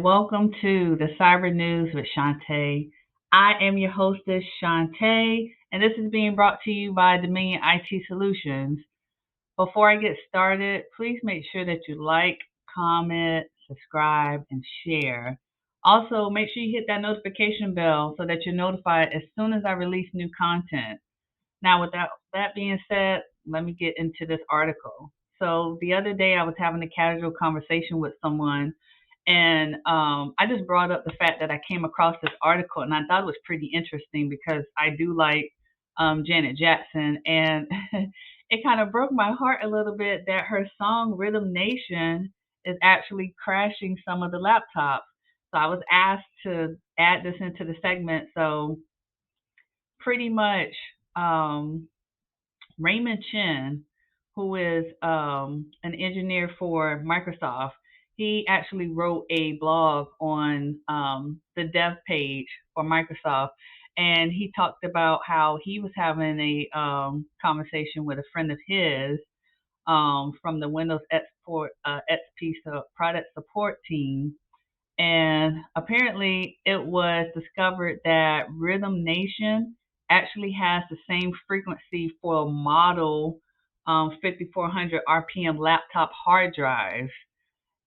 and welcome to the Cyber News with Shantaye. I am your hostess, Shantaye, and this is being brought to you by Dominion IT Solutions. Before I get started, please make sure that you like, comment, subscribe, and share. Also, make sure you hit that notification bell so that you're notified as soon as I release new content. Now, with that being said, let me get into this article. So, the other day I was having a casual conversation with someone, and I just brought up the fact that I came across this article, and I thought it was pretty interesting because I do like Janet Jackson, and it kind of broke my heart a little bit that her song Rhythm Nation is actually crashing some of the laptops. So I was asked to add this into the segment. So pretty much, um, Raymond Chen, who is an engineer for Microsoft, he actually wrote a blog on the dev page for Microsoft, and he talked about how he was having a conversation with a friend of his from the Windows XP product support team, and apparently it was discovered that Rhythm Nation actually has the same frequency for a model 5400 RPM laptop hard drive.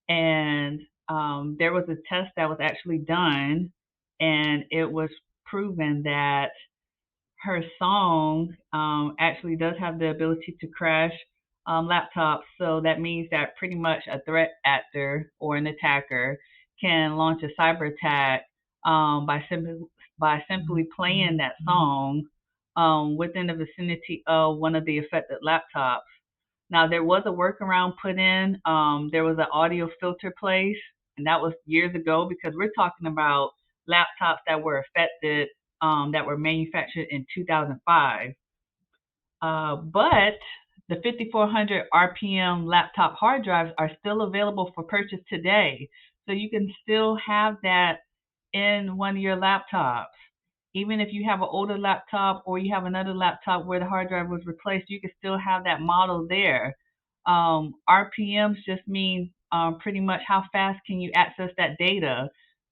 And there was a test that was actually done, and it was proven that her song actually does have the ability to crash laptops. So that means that pretty much a threat actor or an attacker can launch a cyber attack by simply playing that song within the vicinity of one of the affected laptops. Now there was a workaround put in. There was an audio filter placed, and that was years ago because we're talking about laptops that were affected that were manufactured in 2005. But the 5400 RPM laptop hard drives are still available for purchase today. So you can still have that in one of your laptops. Even if you have an older laptop or you have another laptop where the hard drive was replaced, you can still have that model there. RPMs just mean pretty much how fast can you access that data.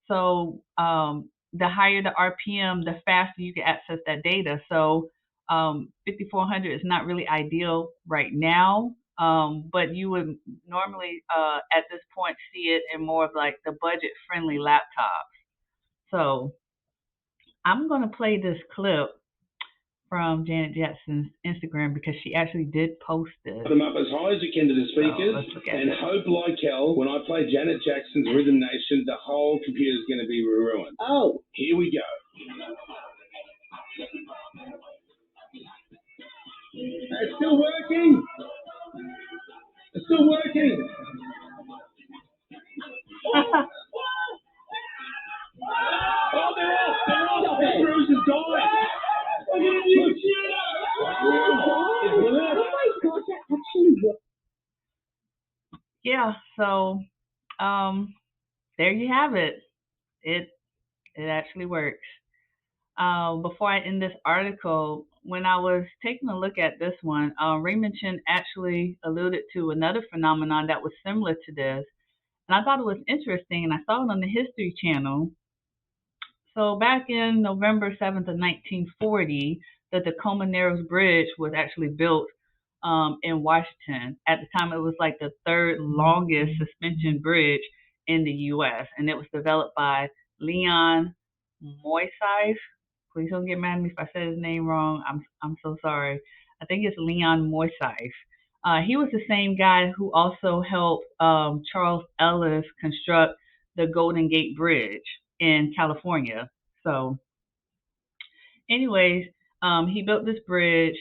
So the higher the RPM, the faster you can access that data. So 5400 is not really ideal right now, but you would normally at this point see it in more of like the budget friendly laptops. So I'm going to play this clip from Janet Jackson's Instagram because she actually did post it. Put them up as high as you can to the speakers, and hope like hell when I play Janet Jackson's Rhythm Nation, the whole computer's going to be ruined. Oh, here we go. It's still working. It's still working. Oh, they're off. They're off. The screws have died. Look at the new computer. Oh my God, that actually works. Yeah, so there you have it. It actually works. Before I end this article, when I was taking a look at this one, Raymond Chen actually alluded to another phenomenon that was similar to this, and I thought it was interesting, and I saw it on the History Channel. So back in November 7th of 1940, the Tacoma Narrows Bridge was actually built in Washington. At the time, it was like the third longest suspension bridge in the U.S., and it was developed by Leon Moisseiff. Please don't get mad at me if I said his name wrong. I'm so sorry. I think it's Leon Moisseiff. He was the same guy who also helped Charles Ellis construct the Golden Gate Bridge in California. So, anyways, he built this bridge.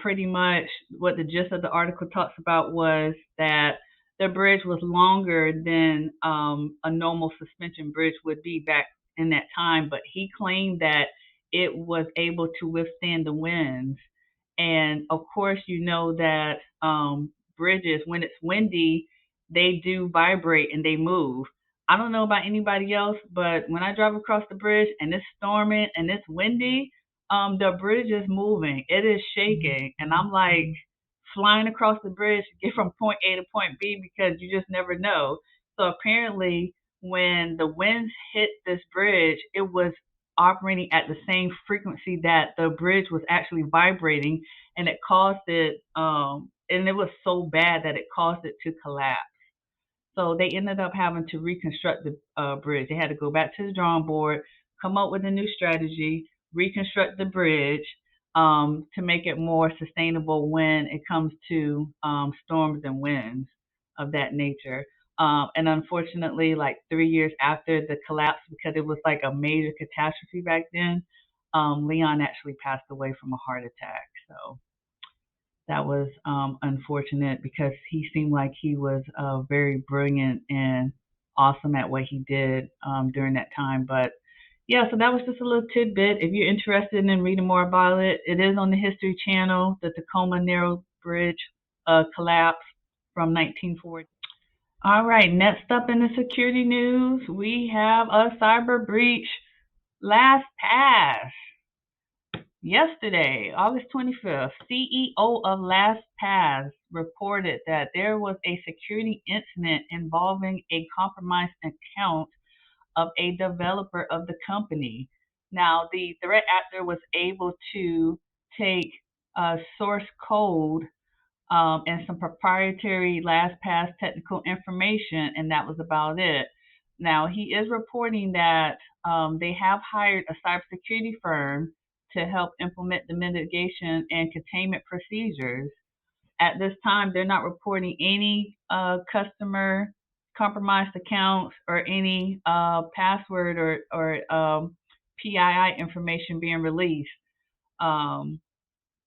Pretty much what the gist of the article talks about was that the bridge was longer than a normal suspension bridge would be back in that time, but he claimed that it was able to withstand the winds. And of course, you know that bridges, when it's windy, they do vibrate and they move. I don't know about anybody else, but when I drive across the bridge and it's storming and it's windy, the bridge is moving. It is shaking. And I'm like flying across the bridge to get from point A to point B because you just never know. So apparently when the winds hit this bridge, it was operating at the same frequency that the bridge was actually vibrating, and it caused it, and it was so bad that it caused it to collapse. So they ended up having to reconstruct the bridge. They had to go back to the drawing board, come up with a new strategy, reconstruct the bridge to make it more sustainable when it comes to storms and winds of that nature. And unfortunately, like 3 years after the collapse, because it was like a major catastrophe back then, Leon actually passed away from a heart attack. So that was unfortunate because he seemed like he was very brilliant and awesome at what he did during that time. But yeah, so that was just a little tidbit. If you're interested in reading more about it, it is on the History Channel, the Tacoma Narrow Bridge collapse from 1940. All right, next up in the security news, we have a cyber breach. LastPass. Yesterday, August 25th, CEO of LastPass reported that there was a security incident involving a compromised account of a developer of the company. Now, the threat actor was able to take source code and some proprietary LastPass technical information, and that was about it. Now, he is reporting that they have hired a cybersecurity firm to help implement the mitigation and containment procedures. At this time, they're not reporting any customer compromised accounts or any password or PII information being released. Um,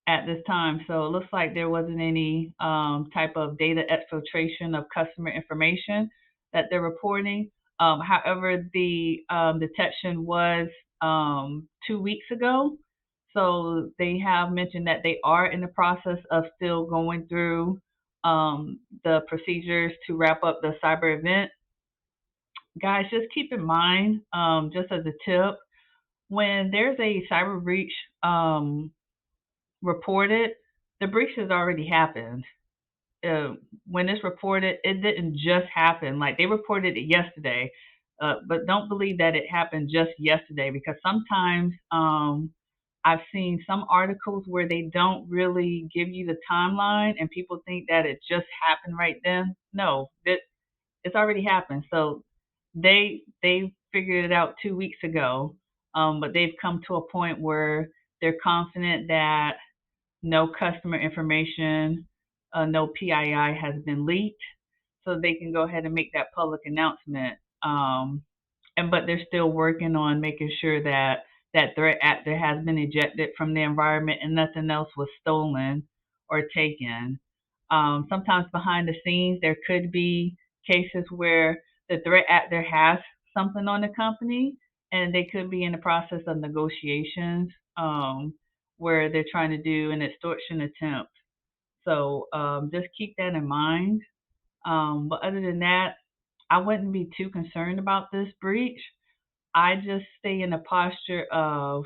at this time. So it looks like there wasn't any type of data exfiltration of customer information that they're reporting. However, the detection was 2 weeks ago. So they have mentioned that they are in the process of still going through the procedures to wrap up the cyber event. Guys, just keep in mind, just as a tip, when there's a cyber breach reported, the breach has already happened. When it's reported, it didn't just happen. Like they reported it yesterday, but don't believe that it happened just yesterday because sometimes I've seen some articles where they don't really give you the timeline and people think that it just happened right then. No, it's already happened. So they figured it out 2 weeks ago, but they've come to a point where they're confident that no customer information, no PII has been leaked, so they can go ahead and make that public announcement. But they're still working on making sure that that threat actor has been ejected from the environment and nothing else was stolen or taken. Sometimes behind the scenes, there could be cases where the threat actor has something on the company and they could be in the process of negotiations where they're trying to do an extortion attempt. So just keep that in mind. But other than that, I wouldn't be too concerned about this breach. I just stay in a posture of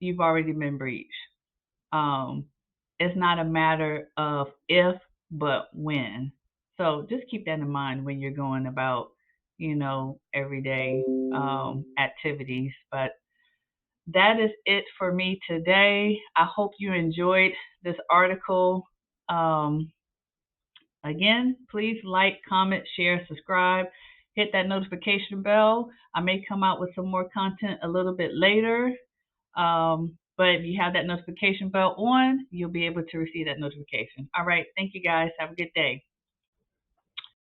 you've already been breached. Um, it's not a matter of if, but when. So just keep that in mind when you're going about, everyday activities. But that is it for me today. I hope you enjoyed this article. Um, Again, please like, comment, share, subscribe, hit that notification bell. I may come out with some more content a little bit later. But if you have that notification bell on, you'll be able to receive that notification. All right. Thank you guys. Have a good day.